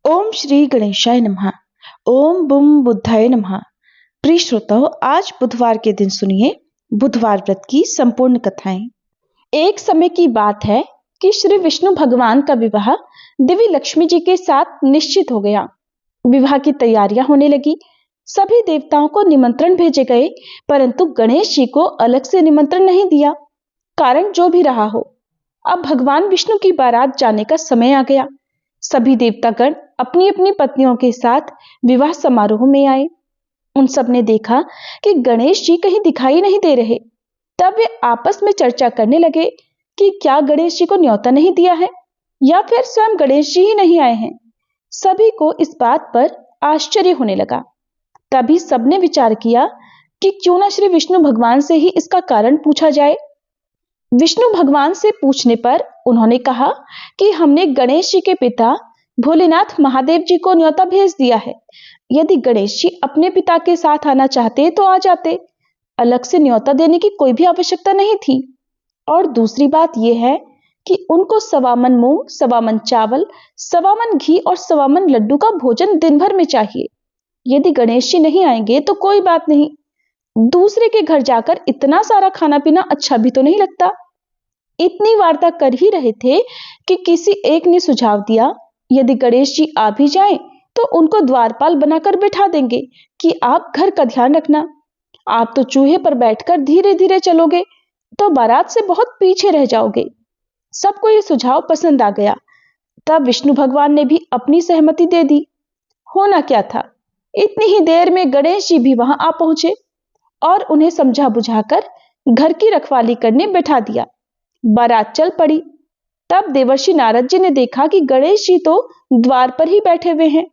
ओम श्री गणेशाय नमः। ओम बुम बुद्धाय नमः। प्रिय श्रोताओं, आज बुधवार के दिन सुनिए बुधवार व्रत की संपूर्ण कथाएं। एक समय की बात है कि श्री विष्णु भगवान का विवाह देवी लक्ष्मी जी के साथ निश्चित हो गया। विवाह की तैयारियां होने लगी। सभी देवताओं को निमंत्रण भेजे गए, परंतु गणेश जी को अलग से निमंत्रण नहीं दिया। कारण जो भी रहा हो, अब भगवान विष्णु की बारात जाने का समय आ गया। सभी देवतागण अपनी अपनी पत्नियों के साथ विवाह समारोह में आए। उन सब ने देखा कि गणेश जी कहीं दिखाई नहीं दे रहे। तब वे आपस में चर्चा करने लगे कि क्या गणेश जी को न्योता नहीं दिया है या फिर स्वयं गणेश जी ही नहीं आए हैं। सभी को इस बात पर आश्चर्य होने लगा। तभी सबने विचार किया कि क्यों ना श्री विष्णु भगवान से ही इसका कारण पूछा जाए। विष्णु भगवान से पूछने पर उन्होंने कहा कि हमने गणेश जी के पिता भोलेनाथ महादेव जी को न्योता भेज दिया है। यदि गणेश जी अपने पिता के साथ आना चाहते तो आ जाते। अलग से न्योता देने की कोई भी आवश्यकता नहीं थी। और दूसरी बात यह है कि उनको 1.25 मन मूंग, 1.25 मन चावल, 1.25 मन घी और 1.25 मन लड्डू का भोजन दिन भर में चाहिए। यदि गणेश जी नहीं आएंगे तो कोई बात नहीं, दूसरे के घर जाकर इतना सारा खाना पीना अच्छा भी तो नहीं लगता। इतनी वार्ता कर ही रहे थे कि किसी एक ने सुझाव दिया, यदि गणेश जी आ भी जाएं तो उनको द्वारपाल बनाकर बैठा देंगे कि आप घर का ध्यान रखना। आप तो चूहे पर बैठकर धीरे धीरे चलोगे तो बारात से बहुत पीछे रह जाओगे। सबको ये सुझाव पसंद आ गया। तब विष्णु भगवान ने भी अपनी सहमति दे दी। होना क्या था, इतनी ही देर में गणेश जी भी वहां आ पहुंचे और उन्हें समझा बुझाकर घर की रखवाली करने बैठा दिया। बारात चल पड़ी। तब देवर्षि नारद जी ने देखा कि गणेश जी तो द्वार पर ही बैठे हुए हैं।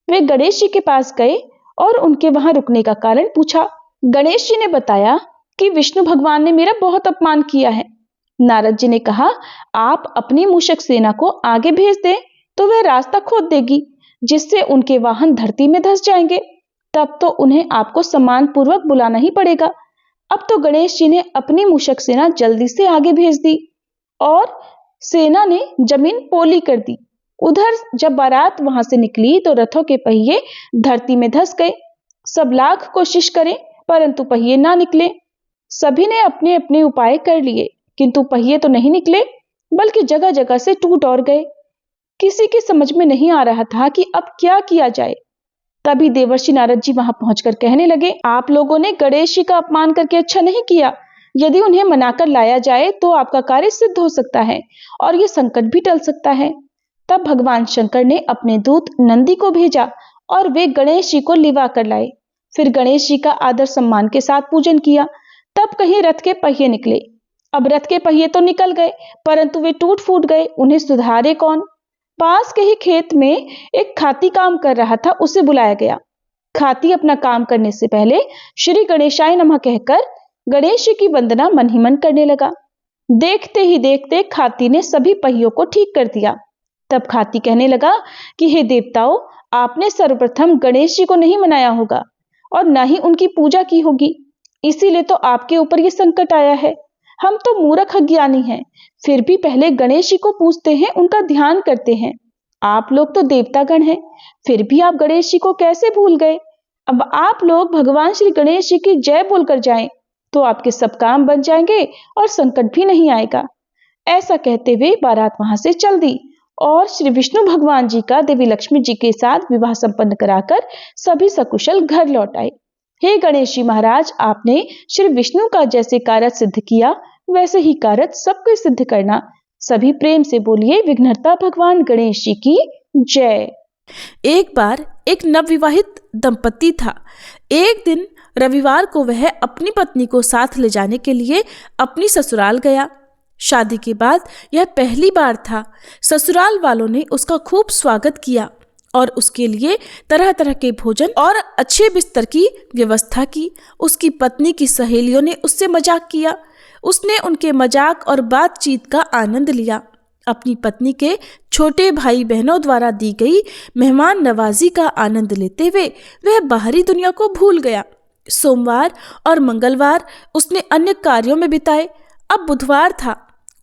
वे गणेश जी के पास गए और उनके वहां रुकने का कारण पूछा। गणेश जी ने बताया कि विष्णु भगवान ने मेरा बहुत अपमान किया है। नारद जी ने कहा, आप अपनी मूषक सेना को आगे भेज दें तो वह रास्ता खोद देगी, जिससे उनके वाहन धरती में धंस जाएंगे। तब तो उन्हें आपको सम्मान पूर्वक बुलाना ही पड़ेगा। अब तो गणेश जी ने अपनी मूषक सेना जल्दी से आगे भेज दी और सेना ने जमीन पोली कर दी। उधर जब बारात वहां से निकली तो रथों के पहिए धरती में धंस गए। सब लाख कोशिश करें परंतु पहिए ना निकले। सभी ने अपने अपने उपाय कर लिए, किंतु पहिए तो नहीं निकले, बल्कि जगह जगह से टूट और गए। किसी की समझ में नहीं आ रहा था कि अब क्या किया जाए। तभी देवर्षि नारद जी वहां पहुंचकर कहने लगे, आप लोगों ने गणेश जी का अपमान करके अच्छा नहीं किया। यदि उन्हें मनाकर लाया जाए तो आपका कार्य सिद्ध हो सकता है और ये संकट भी टल सकता है। तब भगवान शंकर ने अपने दूत नंदी को भेजा और वे गणेश जी को लिवा कर लाए। फिर गणेश जी का आदर सम्मान के साथ पूजन किया। तब कहीं रथ के पहिए निकले। अब रथ के पहिए तो निकल गए, परंतु वे टूट फूट गए। उन्हें सुधारे कौन? पास के ही खेत में एक खाती काम कर रहा था, उसे बुलाया गया। खाती अपना काम करने से पहले श्री गणेशाय नमः कहकर गणेश जी की वंदना मन ही मन करने लगा। देखते ही देखते खाती ने सभी पहियों को ठीक कर दिया। तब खाती कहने लगा कि हे देवताओं, आपने सर्वप्रथम गणेश जी को नहीं मनाया होगा और न ही उनकी पूजा की होगी, इसीलिए तो आपके ऊपर ये संकट आया है। हम तो मूर्ख अज्ञानी हैं, फिर भी पहले गणेश जी को पूजते हैं, उनका ध्यान करते हैं। आप लोग तो देवतागण हैं, फिर भी आप गणेश जी को कैसे भूल गए? अब आप लोग भगवान श्री गणेश जी की जय बोलकर जाएं, तो आपके सब काम बन जाएंगे और संकट भी नहीं आएगा। ऐसा कहते हुए बारात वहां से चल दी और श्री विष्णु भगवान जी का देवी लक्ष्मी जी के साथ विवाह संपन्न कराकर सभी सकुशल घर लौट आए। हे गणेश जी महाराज, आपने श्री विष्णु का जैसे कार्य सिद्ध किया वैसे ही कार्य सबको सिद्ध करना। सभी प्रेम से बोलिए विघ्नहर्ता भगवान गणेश जी की जय। एक बार एक नवविवाहित दंपति था। एक दिन रविवार को वह अपनी पत्नी को साथ ले जाने के लिए अपनी ससुराल गया। शादी के बाद यह पहली बार था। ससुराल वालों ने उसका खूब स्वागत किया और उसके लिए तरह तरह के भोजन और अच्छे बिस्तर की व्यवस्था की। उसकी पत्नी की सहेलियों ने उससे मजाक किया। उसने उनके मजाक और बातचीत का आनंद लिया। अपनी पत्नी के छोटे भाई बहनों द्वारा दी गई मेहमान नवाजी का आनंद लेते हुए वह बाहरी दुनिया को भूल गया। सोमवार और मंगलवार उसने अन्य कार्यों में बिताए। अब बुधवार था।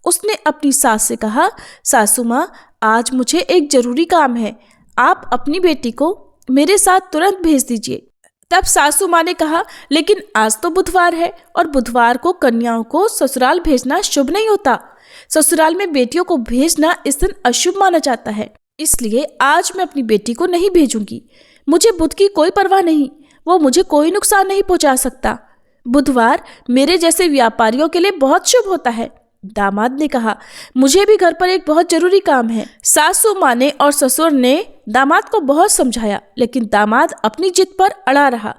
उसने अपनी सास से कहा, सासू माँ, आज मुझे एक जरूरी काम है, आप अपनी बेटी को मेरे साथ तुरंत भेज दीजिए। तब सासू माँ ने कहा, लेकिन आज तो बुधवार है और बुधवार को कन्याओं को ससुराल भेजना शुभ नहीं होता। ससुराल में बेटियों को भेजना इस दिन अशुभ माना जाता है, इसलिए आज मैं अपनी बेटी को नहीं भेजूंगी। मुझे बुध की कोई परवाह नहीं, वो मुझे कोई नुकसान नहीं पहुंचा सकता। बुधवार मेरे जैसे व्यापारियों के लिए बहुत शुभ होता है। दामाद ने कहा, मुझे भी घर पर एक बहुत जरूरी काम है। सासू माँ ने और ससुर ने दामाद को बहुत समझाया, लेकिन दामाद अपनी जिद पर अड़ा रहा।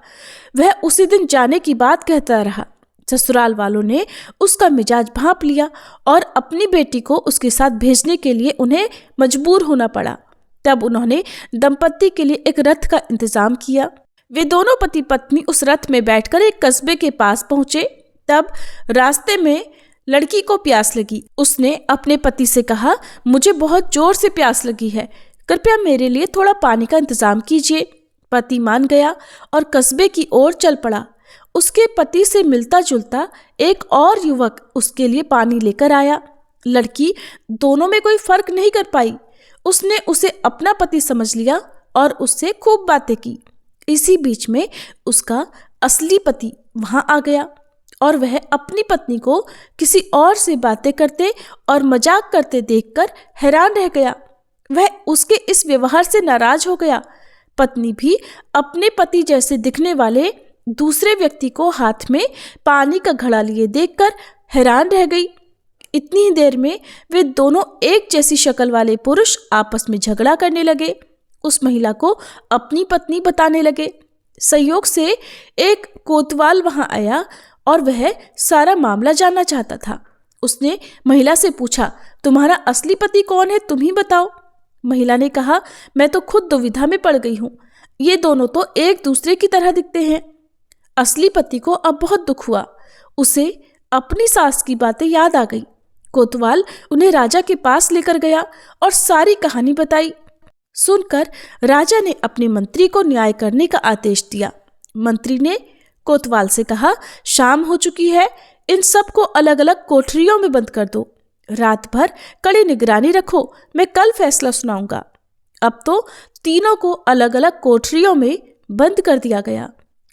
वह उसी दिन जाने की बात कहता रहा। ससुराल वालों ने उसका मिजाज भांप लिया और अपनी बेटी को उसके साथ भेजने के लिए उन्हें मजबूर होना पड़ा। तब उन्होंने दंपत्ति के लिए एक रथ का इंतजाम किया। वे दोनों पति पत्नी उस रथ में बैठकर एक कस्बे के पास पहुंचे। तब रास्ते में लड़की को प्यास लगी। उसने अपने पति से कहा, मुझे बहुत जोर से प्यास लगी है, कृपया मेरे लिए थोड़ा पानी का इंतजाम कीजिए। पति मान गया और कस्बे की ओर चल पड़ा। उसके पति से मिलता जुलता एक और युवक उसके लिए पानी लेकर आया। लड़की दोनों में कोई फर्क नहीं कर पाई। उसने उसे अपना पति समझ लिया और उससे खूब बातें की। इसी बीच में उसका असली पति वहां आ गया और वह अपनी पत्नी को किसी और से बातें करते और मजाक करते देखकर हैरान रह गया। वह उसके इस व्यवहार से नाराज हो गया। पत्नी भी अपने पति जैसे दिखने वाले दूसरे व्यक्ति को हाथ में पानी का घड़ा लिए देखकर हैरान रह गई। इतनी ही देर में वे दोनों एक जैसी शक्ल वाले पुरुष आपस में झगड़ा करने लगे। उस महिला को अपनी पत्नी बताने लगे। संयोग से एक कोतवाल वहां आया और वह सारा मामला जानना चाहता था। उसने महिला से पूछा, तुम्हारा असली पति कौन है, तुम ही बताओ। महिला ने कहा, मैं तो खुद दुविधा में पड़ गई हूँ, ये दोनों तो एक दूसरे की तरह दिखते हैं। असली पति को अब बहुत दुख हुआ। उसे अपनी सास की बातें याद आ गई। कोतवाल उन्हें राजा के पास लेकर गया और सारी कहानी बताई। सुनकर राजा ने अपने मंत्री को न्याय करने का आदेश दिया। मंत्री ने कोतवाल से कहा, शाम हो चुकी है, इन सबको अलग अलग कोठरियों में बंद कर दो। रात भर कड़ी निगरानी रखो, मैं कल फैसला सुनाऊंगा। अब तो तीनों को अलग अलग कोठरियों में बंद कर दिया गया।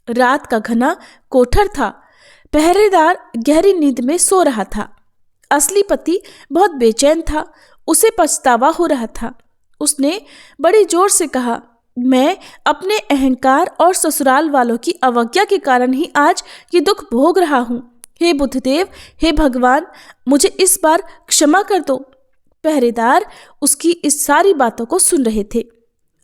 रात का घना कोठर था। पहरेदार गहरी नींद में सो रहा था। असली पति बहुत बेचैन था। उसे पछतावा हो रहा था। उसने बड़ी जोर से कहा, मैं अपने अहंकार और ससुराल वालों की अवज्ञा के कारण ही आज ये दुख भोग रहा हूँ। हे बुद्धदेव, हे भगवान, मुझे इस बार क्षमा कर दो। पहरेदार उसकी इस सारी बातों को सुन रहे थे।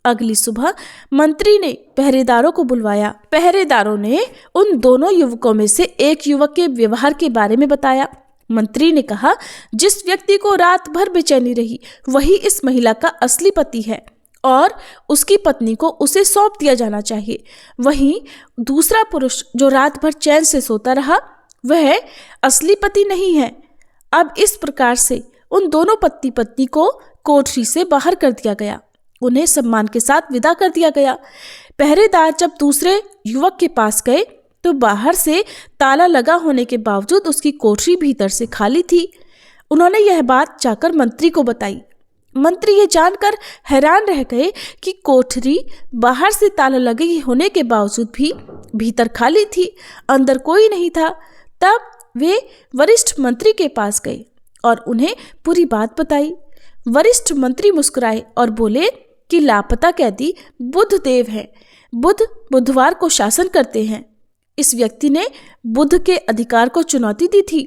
अगली सुबह मंत्री ने पहरेदारों को बुलवाया। पहरेदारों ने उन दोनों युवकों में से एक युवक के व्यवहार के बारे में बताया। मंत्री ने कहा, जिस व्यक्ति को रात भर बेचैनी रही वही इस महिला का असली पति है और उसकी पत्नी को उसे सौंप दिया जाना चाहिए। वहीं दूसरा पुरुष जो रात भर चैन से सोता रहा वह असली पति नहीं है। अब इस प्रकार से उन दोनों पति पत्नी को कोठरी से बाहर कर दिया गया। उन्हें सम्मान के साथ विदा कर दिया गया। पहरेदार जब दूसरे युवक के पास गए तो बाहर से ताला लगा होने के बावजूद उसकी कोठरी भीतर से खाली थी। उन्होंने यह बात जाकर मंत्री को बताई। मंत्री ये जानकर हैरान रह गए कि कोठरी बाहर से ताला लगे होने के बावजूद भी भीतर खाली थी, अंदर कोई नहीं था। तब वे वरिष्ठ मंत्री के पास गए और उन्हें पूरी बात बताई। वरिष्ठ मंत्री मुस्कुराए और बोले कि लापता कैदी बुद्धदेव हैं। बुध बुधवार को शासन करते हैं। इस व्यक्ति ने बुध के अधिकार को चुनौती दी थी।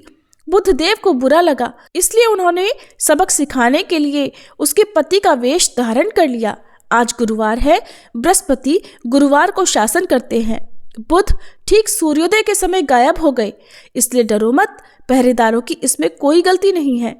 बुद्धदेव को बुरा लगा, इसलिए उन्होंने सबक सिखाने के लिए उसके पति का वेश धारण कर लिया। आज गुरुवार है, बृहस्पति गुरुवार को शासन करते हैं। बुध ठीक सूर्योदय के समय गायब हो गए, इसलिए डरो मत, पहरेदारों की इसमें कोई गलती नहीं है।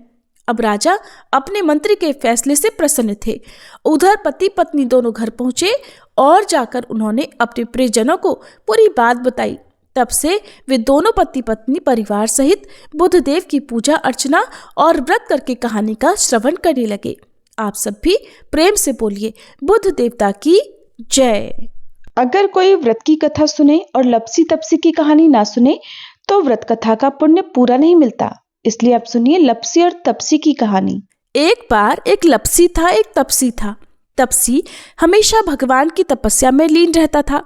अब राजा अपने मंत्री के फैसले से प्रसन्न थे। उधर पति पत्नी दोनों घर पहुंचे और जाकर उन्होंने अपने प्रियजनों को पूरी बात बताई। तब से वे दोनों पति पत्नी परिवार सहित बुद्धदेव की पूजा अर्चना और व्रत करके कहानी का श्रवण करने लगे। आप सब भी प्रेम से बोलिए, बुद्ध देवता की जय। अगर कोई व्रत की कथा सुने और लपसी तपसी की कहानी ना सुने तो व्रत कथा का पुण्य पूरा नहीं मिलता। इसलिए आप सुनिए लपसी और तपसी की कहानी। एक बार एक लपसी था, एक तपसी था। तपसी हमेशा भगवान की तपस्या में लीन रहता था।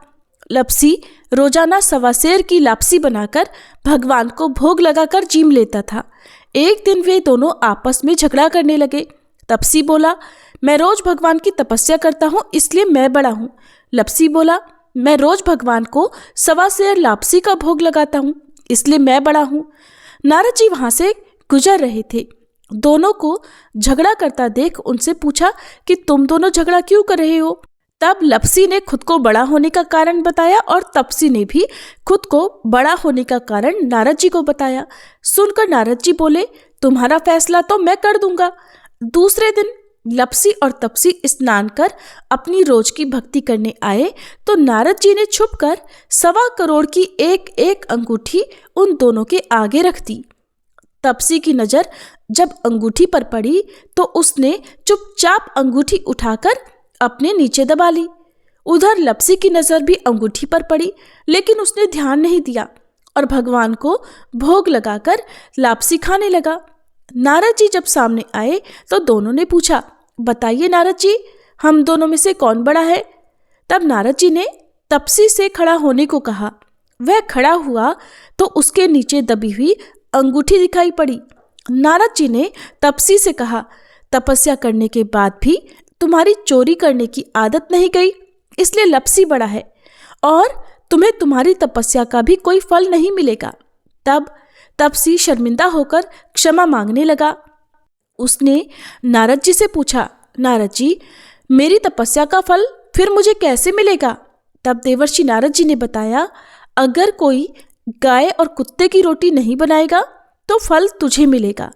लपसी रोजाना 1.25 सेर की लापसी बनाकर भगवान को भोग लगाकर जीम लेता था। एक दिन वे दोनों आपस में झगड़ा करने लगे। तपसी बोला, मैं रोज भगवान की तपस्या करता हूँ इसलिए मैं बड़ा हूँ। लपसी बोला, मैं रोज भगवान को 1.25 सेर लापसी का भोग लगाता हूँ इसलिए मैं बड़ा हूँ। नारद जी वहां से गुजर रहे थे। दोनों को झगड़ा करता देख उनसे पूछा कि तुम दोनों झगड़ा क्यों कर रहे हो। तब लपसी ने खुद को बड़ा होने का कारण बताया और तपसी ने भी खुद को बड़ा होने का कारण नारद जी को बताया। सुनकर नारद जी बोले, तुम्हारा फैसला तो मैं कर दूंगा। दूसरे दिन लपसी और तपसी स्नान कर अपनी रोज की भक्ति करने आए तो नारद जी ने छुपकर 1.25 करोड़ की एक अंगूठी उन दोनों के आगे रख दी। तपसी की नजर जब अंगूठी पर पड़ी तो उसने चुपचाप अंगूठी उठाकर अपने नीचे दबा ली। उधर लपसी की नजर भी अंगूठी पर पड़ी लेकिन उसने ध्यान नहीं दिया और भगवान को भोग लगाकर लापसी खाने लगा। नारद जी जब सामने आए तो दोनों ने पूछा, बताइए नारद जी, हम दोनों में से कौन बड़ा है। तब नारद जी ने तपसी से खड़ा होने को कहा। वह खड़ा हुआ तो उसके नीचे दबी हुई अंगूठी दिखाई पड़ी। नारद जी ने तपसी से कहा, तपस्या करने के बाद भी तुम्हारी चोरी करने की आदत नहीं गई इसलिए लपसी बड़ा है और तुम्हें तुम्हारी तपस्या का भी कोई फल नहीं मिलेगा। तब तपसी शर्मिंदा होकर क्षमा मांगने लगा। उसने नारद जी से पूछा, नारद जी, मेरी तपस्या का फल फिर मुझे कैसे मिलेगा। तब देवर्षि नारद जी ने बताया, अगर कोई गाय और कुत्ते की रोटी नहीं बनाएगा तो फल तुझे मिलेगा।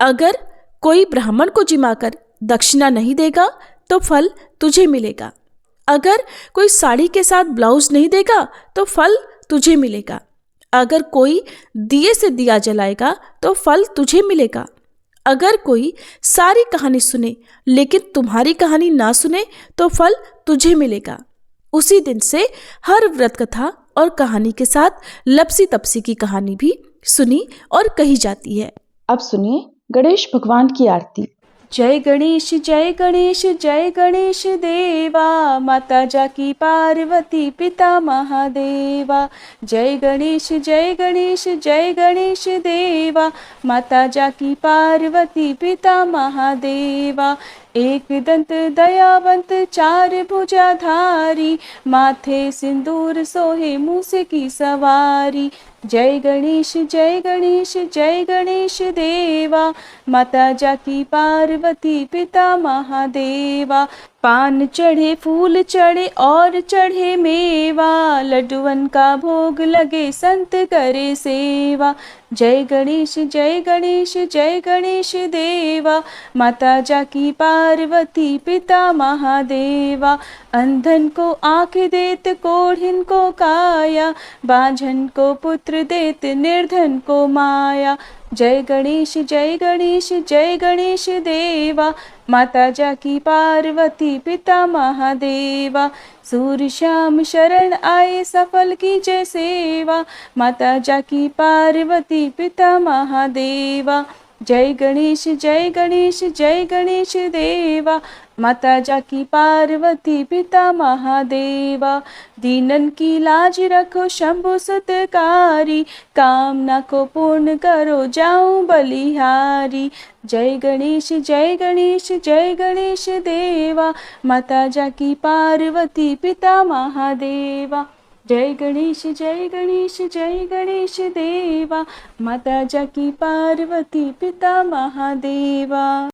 अगर कोई ब्राह्मण को जिमाकर दक्षिणा नहीं देगा तो फल तुझे मिलेगा। अगर कोई साड़ी के साथ ब्लाउज नहीं देगा तो फल तुझे मिलेगा। अगर कोई दिए से दिया जलाएगा तो फल तुझे मिलेगा। अगर कोई सारी कहानी सुने लेकिन तुम्हारी कहानी ना सुने तो फल तुझे मिलेगा। उसी दिन से हर व्रत कथा और कहानी के साथ लपसी तपसी की कहानी भी सुनी और कही जाती है। अब सुनिए गणेश भगवान की आरती। जय गणेश जय गणेश जय गणेश देवा, माता जाकी पार्वती पिता महादेवा। जय गणेश जय गणेश जय गणेश देवा, माता जाकी पार्वती पिता महादेवा। एक दंत दयावंत चार भुजाधारी, माथे सिंदूर सोहे मूस की सवारी। जय गणेश जय गणेश जय गणेश देवा, माता जाकी पार्वती पिता महादेवा। पान चढ़े फूल चढ़े और चढ़े मेवा, लड्डुअन का भोग लगे संत करे सेवा। जय गणेश जय गणेश जय गणेश देवा, माता जाकी पार्वती पिता महादेवा। अंधन को आँख देत कोढ़िन को काया, बांझन को पुत्र देत निर्धन को माया। जय गणेश जय गणेश जय गणेश देवा, माता जाकी पार्वती पिता महादेवा। सूर्य श्याम शरण आए सफल की जय सेवा, माता जाकी पार्वती पिता महादेवा। जय गणेश जय गणेश जय गणेश देवा, माता जाकी पार्वती पिता महादेवा। दीनन की लाज रखो शंभु सतकारी, कामना को पूर्ण करो जाऊं बलिहारी। जय गणेश जय गणेश जय गणेश देवा, माता जाकी पार्वती पिता महादेवा। जय गणेश जय गणेश जय गणेश देवा, माता जाकी पार्वती पिता महादेवा।